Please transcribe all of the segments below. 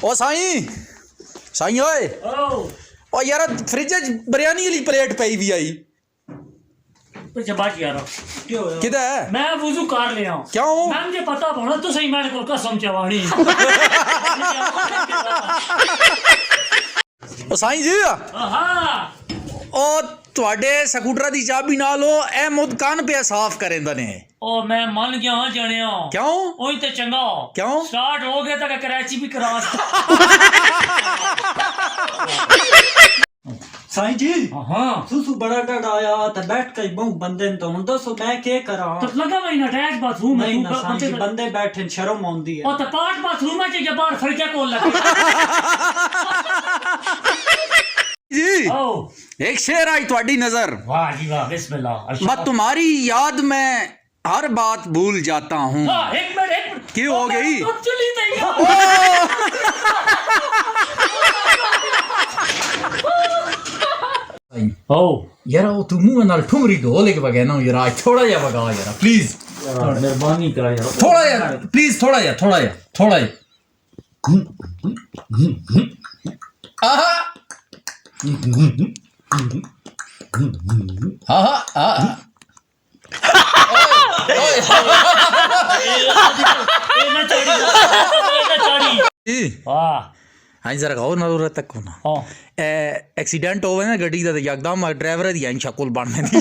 ओ साईं साईं ओए ओ यार फ्रिज च बिरयानी वाली प्लेट पई भी आई किधर है मैं वुजू कर लिया क्यों मैं मुझे पता होना तो सही मेरे को कसम चवानी ओ साईं जी हां ओ ਤੁਹਾਡੇ ਸਕੂਟਰ ਦੀ ਚਾਬੀ ਨਾਲ ਉਹ ਇਹ ਮੁੱਦ ਕੰਨ ਪਿਆ ਸਾਫ਼ ਕਰੇਂਦੇ ਨੇ ओ मैं मान गया हां जानिया क्यों ओही ते चंगा क्यों स्टार्ट हो गया तक कराची भी करा साईं जी हां सुसु बड़ा डर आया तो बैठ के बहु बंदे तो हुन दसो मैं के करा तो लगा मैं अटैच बाथरूम नहीं ना साईं जी बंदे बैठे शर्म आउंदी है ओ तो पार्ट बाथरूम में जे बाहर फड़के कोल लगे जी ओ एक शेर आई ਤੁਹਾਡੀ नजर वाह जी वाह बिस्मिल्लाह मैं तुम्हारी याद में हर बात भूल जाता हूँ हां एक मिनट क्यों हो गई तो चली नहीं ओ यार वो तू मुंह नाल ठुमरी ढोल के बगैर ना यार थोड़ा या बगा यार प्लीज मेहरबानी करा यार थोड़ा यार प्लीज थोड़ा या आहा वाह हाँ जरा गाओ ना तक को ना हां एक्सीडेंट होवे ना गड्डी दा एकदम ड्राइवर दी आई शक्ल बनने दी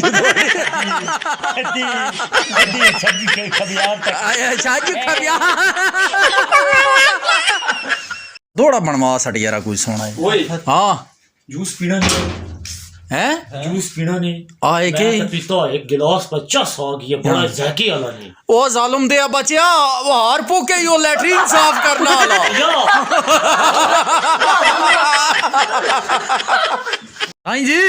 छब्बी खबियार तक शाजी खबियार थोड़ा बनवा सट यार कोई सोना है ओए हां जूस पीना नहीं हैं जूस पीना नहीं आए के मैं तो पीता एक गिलास 50 आ गया बड़ा जाके वाला नहीं ओ जालिम दे बच्चा वो हार पोके यो लैट्रिन साफ करना वाला हां जी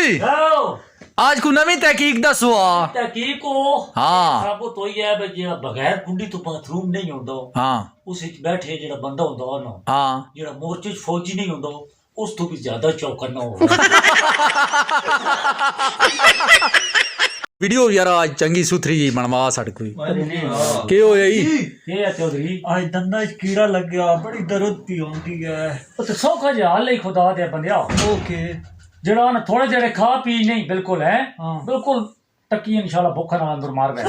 आज को नवी तहकीक दसो तहकीक को हां साबो तो ही है भाई बगैर कुंडी तो बाथरूम नहीं होंदा हां उस विच बैठे जेड़ा बंदा होंदा ना हां जेड़ा मोर्चे च फौजी नहीं होंदा उस तो भी ज्यादा चौकन्ना हो वीडियो यार आज चंगी सुथरी बनवा सट कोई के हो यही ये है चौधरी आज दंदा च कीड़ा लग गया बड़ी दर्द भी होंदी है तो सौखा जे हाल ही खुदा दे बंदिया ओके जेड़ा ना थोड़े जेड़े खा पी नहीं बिल्कुल है हां बिल्कुल टकी इंशाल्लाह भूखा ना अंदर मार गए